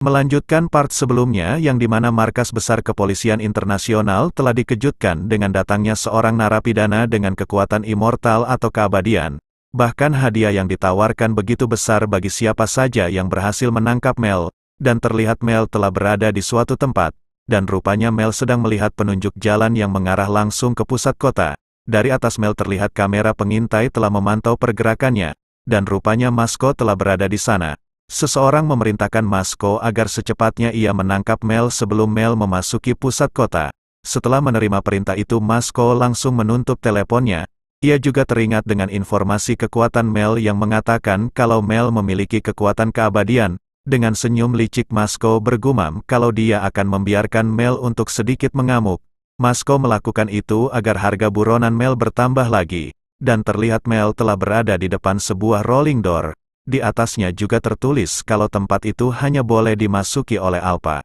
Melanjutkan part sebelumnya yang di mana markas besar kepolisian internasional telah dikejutkan dengan datangnya seorang narapidana dengan kekuatan immortal atau keabadian. Bahkan hadiah yang ditawarkan begitu besar bagi siapa saja yang berhasil menangkap Mel, dan terlihat Mel telah berada di suatu tempat, dan rupanya Mel sedang melihat penunjuk jalan yang mengarah langsung ke pusat kota. Dari atas Mel terlihat kamera pengintai telah memantau pergerakannya, dan rupanya Masko telah berada di sana. Seseorang memerintahkan Masko agar secepatnya ia menangkap Mel sebelum Mel memasuki pusat kota. Setelah menerima perintah itu Masko langsung menutup teleponnya. Ia juga teringat dengan informasi kekuatan Mel yang mengatakan kalau Mel memiliki kekuatan keabadian. Dengan senyum licik Masko bergumam kalau dia akan membiarkan Mel untuk sedikit mengamuk. Masko melakukan itu agar harga buronan Mel bertambah lagi. Dan terlihat Mel telah berada di depan sebuah rolling door. Di atasnya juga tertulis kalau tempat itu hanya boleh dimasuki oleh Alpha.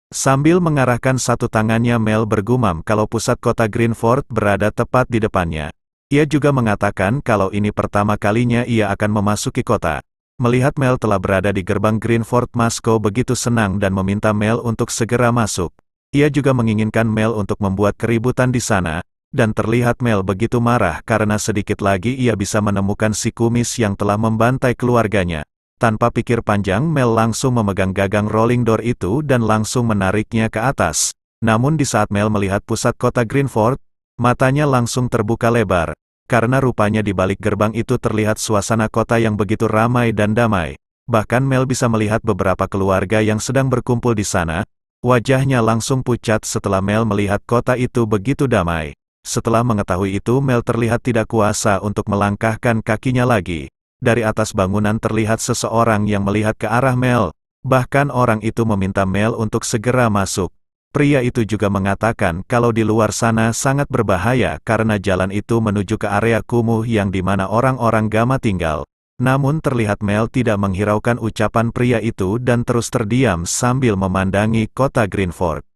Sambil mengarahkan satu tangannya Mel bergumam kalau pusat kota Greenford berada tepat di depannya. Ia juga mengatakan kalau ini pertama kalinya ia akan memasuki kota. Melihat Mel telah berada di gerbang Greenford, Masko begitu senang dan meminta Mel untuk segera masuk. Ia juga menginginkan Mel untuk membuat keributan di sana. Dan terlihat Mel begitu marah karena sedikit lagi ia bisa menemukan si kumis yang telah membantai keluarganya. Tanpa pikir panjang Mel langsung memegang gagang rolling door itu dan langsung menariknya ke atas. Namun di saat Mel melihat pusat kota Greenford, matanya langsung terbuka lebar. Karena rupanya di balik gerbang itu terlihat suasana kota yang begitu ramai dan damai. Bahkan Mel bisa melihat beberapa keluarga yang sedang berkumpul di sana. Wajahnya langsung pucat setelah Mel melihat kota itu begitu damai. Setelah mengetahui itu Mel terlihat tidak kuasa untuk melangkahkan kakinya lagi. Dari atas bangunan terlihat seseorang yang melihat ke arah Mel. Bahkan orang itu meminta Mel untuk segera masuk. Pria itu juga mengatakan kalau di luar sana sangat berbahaya karena jalan itu menuju ke area kumuh yang di mana orang-orang Gamma tinggal. Namun terlihat Mel tidak menghiraukan ucapan pria itu dan terus terdiam sambil memandangi kota Greenford.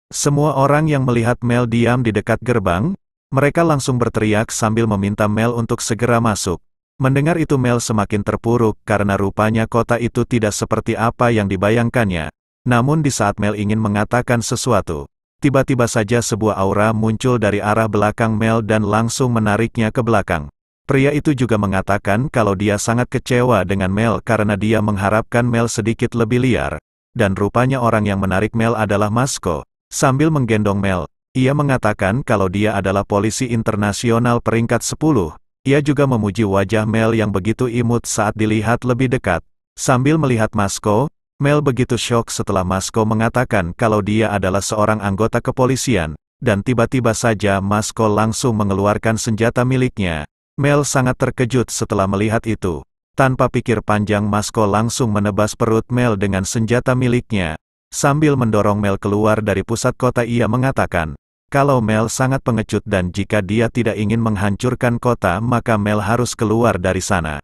Semua orang yang melihat Mel diam di dekat gerbang, mereka langsung berteriak sambil meminta Mel untuk segera masuk. Mendengar itu Mel semakin terpuruk karena rupanya kota itu tidak seperti apa yang dibayangkannya. Namun di saat Mel ingin mengatakan sesuatu, tiba-tiba saja sebuah aura muncul dari arah belakang Mel dan langsung menariknya ke belakang. Pria itu juga mengatakan kalau dia sangat kecewa dengan Mel karena dia mengharapkan Mel sedikit lebih liar. Dan rupanya orang yang menarik Mel adalah Masko. Sambil menggendong Mel, ia mengatakan kalau dia adalah polisi internasional peringkat 10. Ia juga memuji wajah Mel yang begitu imut saat dilihat lebih dekat. Sambil melihat Masko, Mel begitu syok setelah Masko mengatakan kalau dia adalah seorang anggota kepolisian. Dan tiba-tiba saja Masko langsung mengeluarkan senjata miliknya. Mel sangat terkejut setelah melihat itu. Tanpa pikir panjang Masko langsung menebas perut Mel dengan senjata miliknya. Sambil mendorong Mel keluar dari pusat kota ia mengatakan, kalau Mel sangat pengecut dan jika dia tidak ingin menghancurkan kota maka Mel harus keluar dari sana.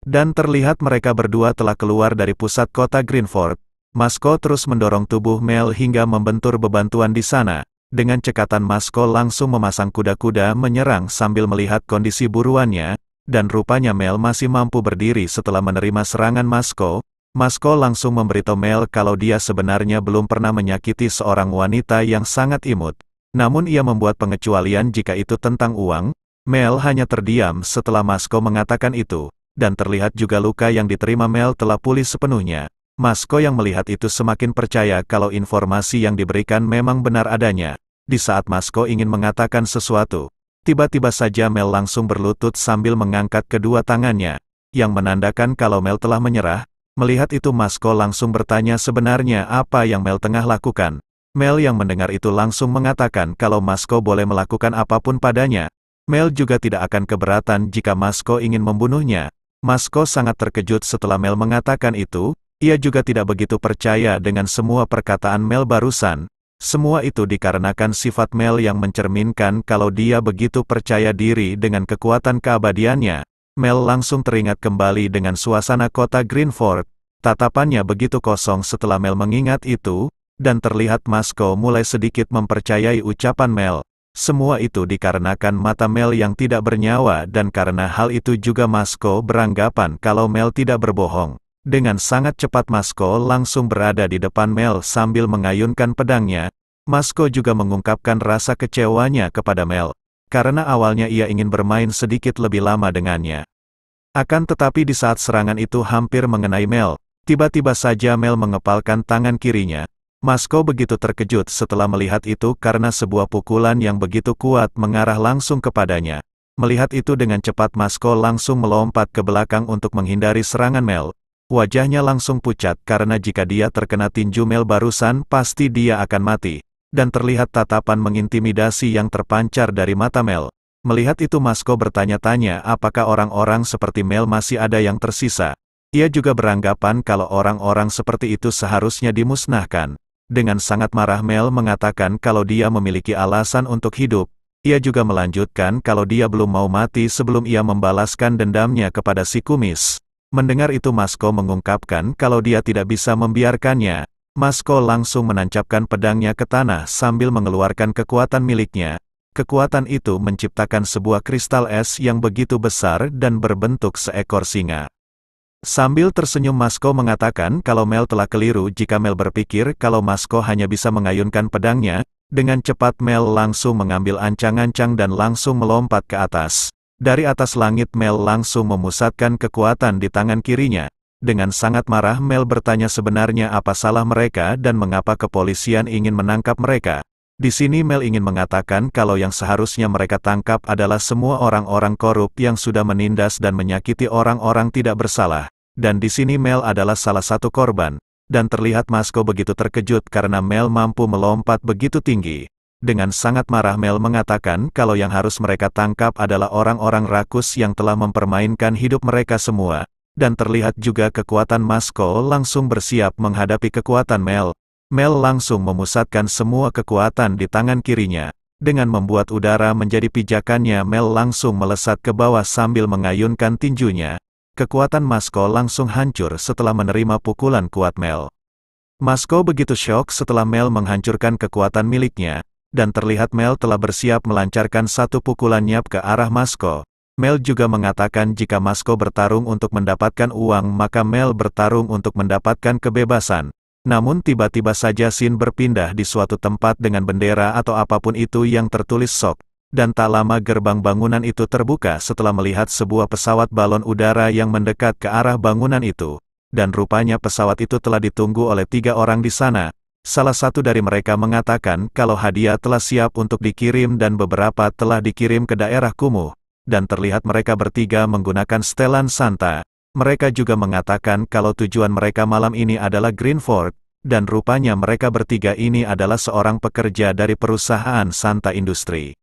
Dan terlihat mereka berdua telah keluar dari pusat kota Greenford. Masko terus mendorong tubuh Mel hingga membentur bebatuan di sana. Dengan cekatan Masko langsung memasang kuda-kuda menyerang sambil melihat kondisi buruannya, dan rupanya Mel masih mampu berdiri setelah menerima serangan Masko. Masko langsung memberitahu Mel kalau dia sebenarnya belum pernah menyakiti seorang wanita yang sangat imut. Namun ia membuat pengecualian jika itu tentang uang. Mel hanya terdiam setelah Masko mengatakan itu. Dan terlihat juga luka yang diterima Mel telah pulih sepenuhnya. Masko yang melihat itu semakin percaya kalau informasi yang diberikan memang benar adanya. Di saat Masko ingin mengatakan sesuatu, tiba-tiba saja Mel langsung berlutut sambil mengangkat kedua tangannya. Yang menandakan kalau Mel telah menyerah. Melihat itu Masko langsung bertanya sebenarnya apa yang Mel tengah lakukan. Mel yang mendengar itu langsung mengatakan kalau Masko boleh melakukan apapun padanya. Mel juga tidak akan keberatan jika Masko ingin membunuhnya. Masko sangat terkejut setelah Mel mengatakan itu. Ia juga tidak begitu percaya dengan semua perkataan Mel barusan. Semua itu dikarenakan sifat Mel yang mencerminkan kalau dia begitu percaya diri dengan kekuatan keabadiannya. Mel langsung teringat kembali dengan suasana kota Greenford. Tatapannya begitu kosong setelah Mel mengingat itu, dan terlihat Masko mulai sedikit mempercayai ucapan Mel. Semua itu dikarenakan mata Mel yang tidak bernyawa dan karena hal itu juga Masko beranggapan kalau Mel tidak berbohong. Dengan sangat cepat Masko langsung berada di depan Mel sambil mengayunkan pedangnya. Masko juga mengungkapkan rasa kecewanya kepada Mel, karena awalnya ia ingin bermain sedikit lebih lama dengannya. Akan tetapi di saat serangan itu hampir mengenai Mel, tiba-tiba saja Mel mengepalkan tangan kirinya. Masko begitu terkejut setelah melihat itu karena sebuah pukulan yang begitu kuat mengarah langsung kepadanya. Melihat itu dengan cepat Masko langsung melompat ke belakang untuk menghindari serangan Mel. Wajahnya langsung pucat karena jika dia terkena tinju Mel barusan pasti dia akan mati. Dan terlihat tatapan mengintimidasi yang terpancar dari mata Mel. Melihat itu Masko bertanya-tanya apakah orang-orang seperti Mel masih ada yang tersisa. Ia juga beranggapan kalau orang-orang seperti itu seharusnya dimusnahkan. Dengan sangat marah Mel mengatakan kalau dia memiliki alasan untuk hidup. Ia juga melanjutkan kalau dia belum mau mati sebelum ia membalaskan dendamnya kepada si kumis. Mendengar itu Masko mengungkapkan kalau dia tidak bisa membiarkannya. Masko langsung menancapkan pedangnya ke tanah sambil mengeluarkan kekuatan miliknya. Kekuatan itu menciptakan sebuah kristal es yang begitu besar dan berbentuk seekor singa. Sambil tersenyum Masko mengatakan kalau Mel telah keliru jika Mel berpikir kalau Masko hanya bisa mengayunkan pedangnya. Dengan cepat Mel langsung mengambil ancang-ancang dan langsung melompat ke atas. Dari atas langit Mel langsung memusatkan kekuatan di tangan kirinya. Dengan sangat marah Mel bertanya sebenarnya apa salah mereka dan mengapa kepolisian ingin menangkap mereka. Di sini Mel ingin mengatakan kalau yang seharusnya mereka tangkap adalah semua orang-orang korup yang sudah menindas dan menyakiti orang-orang tidak bersalah. Dan di sini Mel adalah salah satu korban. Dan terlihat Masko begitu terkejut karena Mel mampu melompat begitu tinggi. Dengan sangat marah Mel mengatakan kalau yang harus mereka tangkap adalah orang-orang rakus yang telah mempermainkan hidup mereka semua. Dan terlihat juga kekuatan Masko langsung bersiap menghadapi kekuatan Mel. Mel langsung memusatkan semua kekuatan di tangan kirinya. Dengan membuat udara menjadi pijakannya Mel langsung melesat ke bawah sambil mengayunkan tinjunya. Kekuatan Masko langsung hancur setelah menerima pukulan kuat Mel. Masko begitu syok setelah Mel menghancurkan kekuatan miliknya, dan terlihat Mel telah bersiap melancarkan satu pukulan nyap ke arah Masko. Mel juga mengatakan jika Masko bertarung untuk mendapatkan uang maka Mel bertarung untuk mendapatkan kebebasan. Namun tiba-tiba saja scene berpindah di suatu tempat dengan bendera atau apapun itu yang tertulis SOK. Dan tak lama gerbang bangunan itu terbuka setelah melihat sebuah pesawat balon udara yang mendekat ke arah bangunan itu. Dan rupanya pesawat itu telah ditunggu oleh 3 orang di sana. Salah satu dari mereka mengatakan kalau hadiah telah siap untuk dikirim dan beberapa telah dikirim ke daerah kumuh. Dan terlihat mereka bertiga menggunakan setelan Santa. Mereka juga mengatakan kalau tujuan mereka malam ini adalah Greenford. Dan rupanya mereka bertiga ini adalah seorang pekerja dari perusahaan Santa Industri.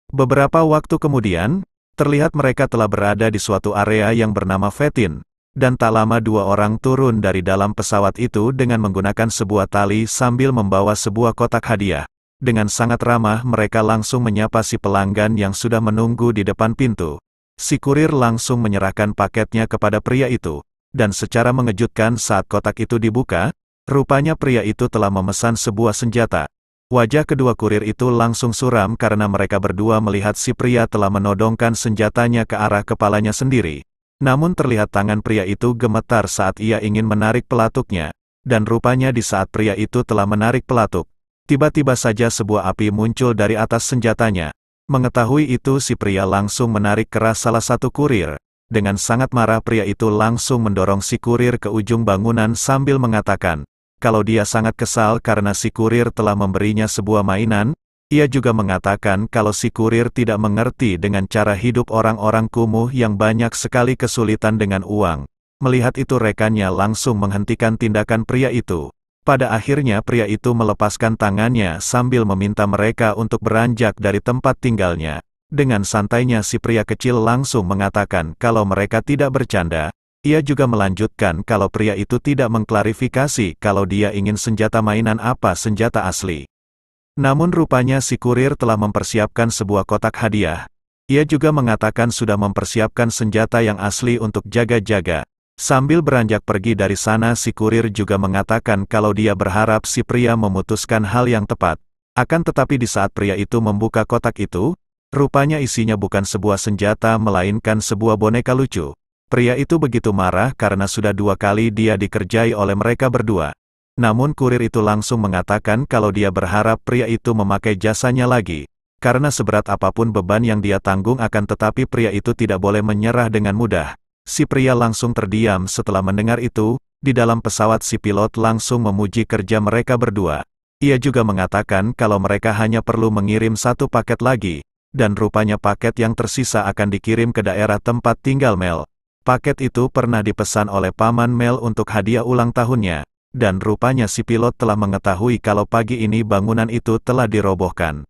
Beberapa waktu kemudian, terlihat mereka telah berada di suatu area yang bernama Vetin, dan tak lama 2 orang turun dari dalam pesawat itu dengan menggunakan sebuah tali sambil membawa sebuah kotak hadiah. Dengan sangat ramah mereka langsung menyapa si pelanggan yang sudah menunggu di depan pintu. Si kurir langsung menyerahkan paketnya kepada pria itu, dan secara mengejutkan saat kotak itu dibuka, rupanya pria itu telah memesan sebuah senjata. Wajah kedua kurir itu langsung suram karena mereka berdua melihat si pria telah menodongkan senjatanya ke arah kepalanya sendiri. Namun terlihat tangan pria itu gemetar saat ia ingin menarik pelatuknya. Dan rupanya di saat pria itu telah menarik pelatuk, tiba-tiba saja sebuah api muncul dari atas senjatanya. Mengetahui itu si pria langsung menarik keras salah satu kurir. Dengan sangat marah pria itu langsung mendorong si kurir ke ujung bangunan sambil mengatakan, kalau dia sangat kesal karena si kurir telah memberinya sebuah mainan. Ia juga mengatakan kalau si kurir tidak mengerti dengan cara hidup orang-orang kumuh yang banyak sekali kesulitan dengan uang. Melihat itu rekannya langsung menghentikan tindakan pria itu. Pada akhirnya pria itu melepaskan tangannya sambil meminta mereka untuk beranjak dari tempat tinggalnya. Dengan santainya si pria kecil langsung mengatakan kalau mereka tidak bercanda. Ia juga melanjutkan kalau pria itu tidak mengklarifikasi kalau dia ingin senjata mainan apa senjata asli. Namun rupanya si kurir telah mempersiapkan sebuah kotak hadiah. Ia juga mengatakan sudah mempersiapkan senjata yang asli untuk jaga-jaga. Sambil beranjak pergi dari sana si kurir juga mengatakan kalau dia berharap si pria memutuskan hal yang tepat. Akan tetapi di saat pria itu membuka kotak itu, rupanya isinya bukan sebuah senjata melainkan sebuah boneka lucu. Pria itu begitu marah karena sudah 2 kali dia dikerjai oleh mereka berdua. Namun kurir itu langsung mengatakan kalau dia berharap pria itu memakai jasanya lagi. Karena seberat apapun beban yang dia tanggung tetapi pria itu tidak boleh menyerah dengan mudah. Si pria langsung terdiam setelah mendengar itu. Di dalam pesawat si pilot langsung memuji kerja mereka berdua. Ia juga mengatakan kalau mereka hanya perlu mengirim 1 paket lagi. Dan rupanya paket yang tersisa akan dikirim ke daerah tempat tinggal Mel. Paket itu pernah dipesan oleh paman Mel untuk hadiah ulang tahunnya, dan rupanya si pilot telah mengetahui kalau pagi ini bangunan itu telah dirobohkan.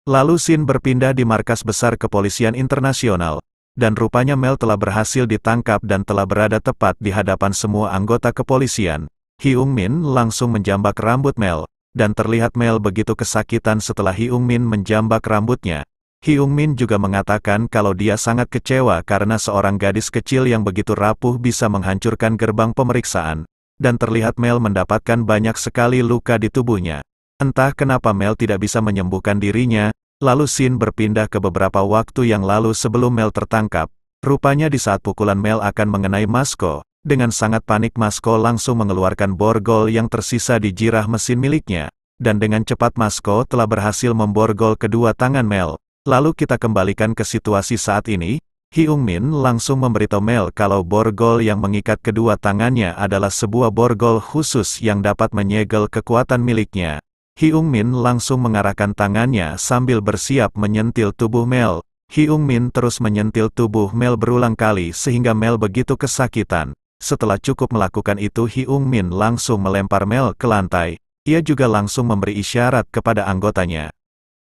Lalu scene berpindah di markas besar kepolisian internasional, dan rupanya Mel telah berhasil ditangkap dan telah berada tepat di hadapan semua anggota kepolisian. Hyung Min langsung menjambak rambut Mel, dan terlihat Mel begitu kesakitan setelah Hyung Min menjambak rambutnya. Hyung Min juga mengatakan kalau dia sangat kecewa karena seorang gadis kecil yang begitu rapuh bisa menghancurkan gerbang pemeriksaan. Dan terlihat Mel mendapatkan banyak sekali luka di tubuhnya. Entah kenapa Mel tidak bisa menyembuhkan dirinya, lalu scene berpindah ke beberapa waktu yang lalu sebelum Mel tertangkap. Rupanya di saat pukulan Mel akan mengenai Masko, dengan sangat panik Masko langsung mengeluarkan borgol yang tersisa di jirah mesin miliknya. Dan dengan cepat Masko telah berhasil memborgol kedua tangan Mel. Lalu kita kembalikan ke situasi saat ini, Hyung Min langsung memberitahu Mel kalau borgol yang mengikat kedua tangannya adalah sebuah borgol khusus yang dapat menyegel kekuatan miliknya. Hyung Min langsung mengarahkan tangannya sambil bersiap menyentil tubuh Mel. Hyung Min terus menyentil tubuh Mel berulang kali sehingga Mel begitu kesakitan. Setelah cukup melakukan itu Hyung Min langsung melempar Mel ke lantai. Ia juga langsung memberi isyarat kepada anggotanya.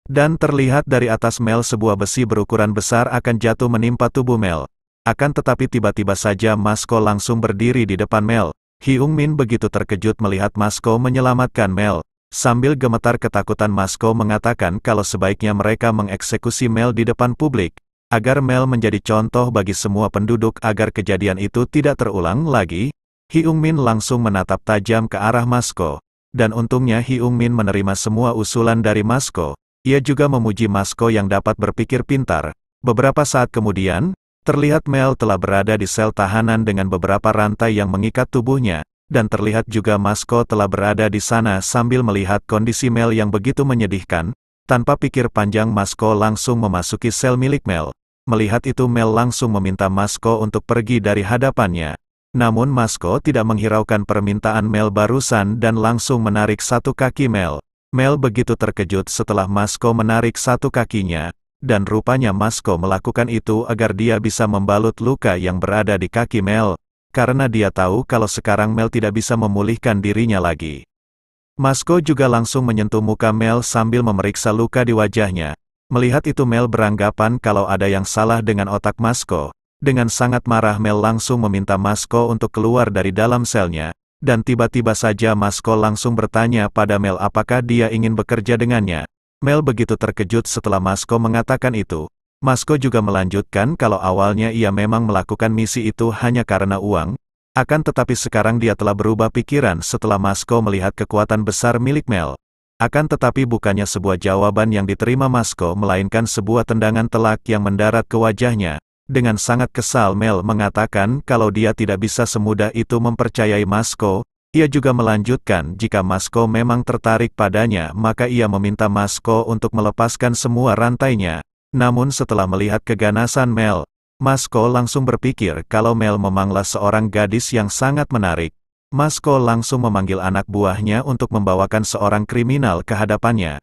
Dan terlihat dari atas Mel sebuah besi berukuran besar akan jatuh menimpa tubuh Mel. Akan tetapi tiba-tiba saja Masko langsung berdiri di depan Mel. Hyung Min begitu terkejut melihat Masko menyelamatkan Mel. Sambil gemetar ketakutan Masko mengatakan kalau sebaiknya mereka mengeksekusi Mel di depan publik. Agar Mel menjadi contoh bagi semua penduduk agar kejadian itu tidak terulang lagi. Hyung Min langsung menatap tajam ke arah Masko. Dan untungnya Hyung Min menerima semua usulan dari Masko. Ia juga memuji Masko yang dapat berpikir pintar. Beberapa saat kemudian, terlihat Mel telah berada di sel tahanan dengan beberapa rantai yang mengikat tubuhnya, dan terlihat juga Masko telah berada di sana sambil melihat kondisi Mel yang begitu menyedihkan. Tanpa pikir panjang Masko langsung memasuki sel milik Mel. Melihat itu Mel langsung meminta Masko untuk pergi dari hadapannya. Namun Masko tidak menghiraukan permintaan Mel barusan dan langsung menarik 1 kaki Mel. Mel begitu terkejut setelah Masko menarik 1 kakinya, dan rupanya Masko melakukan itu agar dia bisa membalut luka yang berada di kaki Mel, karena dia tahu kalau sekarang Mel tidak bisa memulihkan dirinya lagi. Masko juga langsung menyentuh muka Mel sambil memeriksa luka di wajahnya. Melihat itu Mel beranggapan kalau ada yang salah dengan otak Masko. Dengan sangat marah Mel langsung meminta Masko untuk keluar dari dalam selnya. Dan tiba-tiba saja Masko langsung bertanya pada Mel apakah dia ingin bekerja dengannya. Mel begitu terkejut setelah Masko mengatakan itu. Masko juga melanjutkan kalau awalnya ia memang melakukan misi itu hanya karena uang. Akan tetapi sekarang dia telah berubah pikiran setelah Masko melihat kekuatan besar milik Mel. Akan tetapi bukannya sebuah jawaban yang diterima Masko melainkan sebuah tendangan telak yang mendarat ke wajahnya. Dengan sangat kesal Mel mengatakan kalau dia tidak bisa semudah itu mempercayai Masko. Ia juga melanjutkan jika Masko memang tertarik padanya maka ia meminta Masko untuk melepaskan semua rantainya. Namun setelah melihat keganasan Mel, Masko langsung berpikir kalau Mel memanglah seorang gadis yang sangat menarik. Masko langsung memanggil anak buahnya untuk membawakan seorang kriminal ke hadapannya.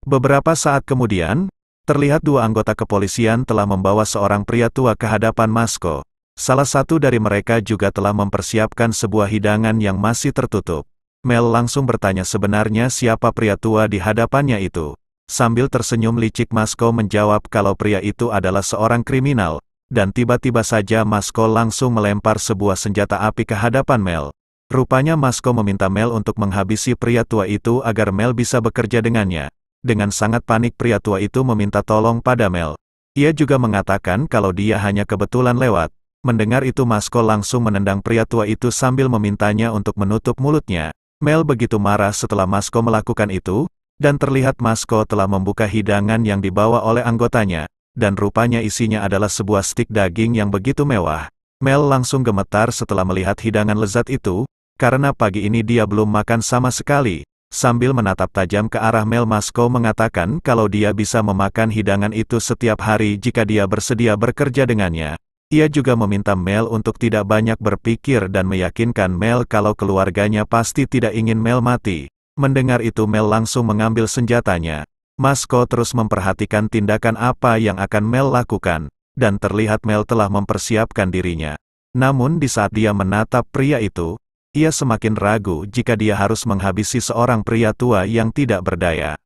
Beberapa saat kemudian, terlihat 2 anggota kepolisian telah membawa seorang pria tua ke hadapan Masko. Salah satu dari mereka juga telah mempersiapkan sebuah hidangan yang masih tertutup. Mel langsung bertanya sebenarnya siapa pria tua di hadapannya itu. Sambil tersenyum licik Masko menjawab kalau pria itu adalah seorang kriminal. Dan tiba-tiba saja Masko langsung melempar sebuah senjata api ke hadapan Mel. Rupanya Masko meminta Mel untuk menghabisi pria tua itu agar Mel bisa bekerja dengannya. Dengan sangat panik pria tua itu meminta tolong pada Mel. Ia juga mengatakan kalau dia hanya kebetulan lewat. Mendengar itu Masko langsung menendang pria tua itu sambil memintanya untuk menutup mulutnya. Mel begitu marah setelah Masko melakukan itu, dan terlihat Masko telah membuka hidangan yang dibawa oleh anggotanya, dan rupanya isinya adalah sebuah stik daging yang begitu mewah. Mel langsung gemetar setelah melihat hidangan lezat itu, karena pagi ini dia belum makan sama sekali. Sambil menatap tajam ke arah Mel, Masko mengatakan kalau dia bisa memakan hidangan itu setiap hari jika dia bersedia bekerja dengannya. Ia juga meminta Mel untuk tidak banyak berpikir dan meyakinkan Mel kalau keluarganya pasti tidak ingin Mel mati. Mendengar itu Mel langsung mengambil senjatanya. Masko terus memperhatikan tindakan apa yang akan Mel lakukan, dan terlihat Mel telah mempersiapkan dirinya. Namun di saat dia menatap pria itu, ia semakin ragu jika dia harus menghabisi seorang pria tua yang tidak berdaya.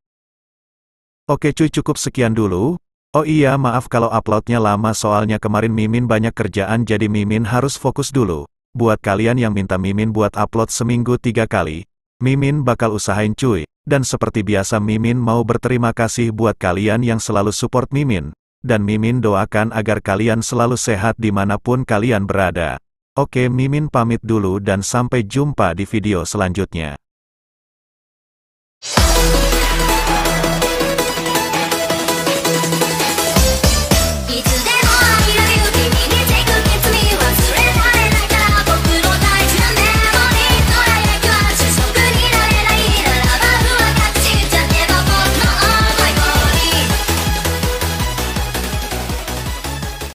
Oke cuy, cukup sekian dulu. Oh iya, maaf kalau uploadnya lama soalnya kemarin Mimin banyak kerjaan jadi Mimin harus fokus dulu. Buat kalian yang minta Mimin buat upload seminggu 3 kali, Mimin bakal usahain cuy. Dan seperti biasa Mimin mau berterima kasih buat kalian yang selalu support Mimin. Dan Mimin doakan agar kalian selalu sehat dimanapun kalian berada. Oke, Mimin pamit dulu dan sampai jumpa di video selanjutnya.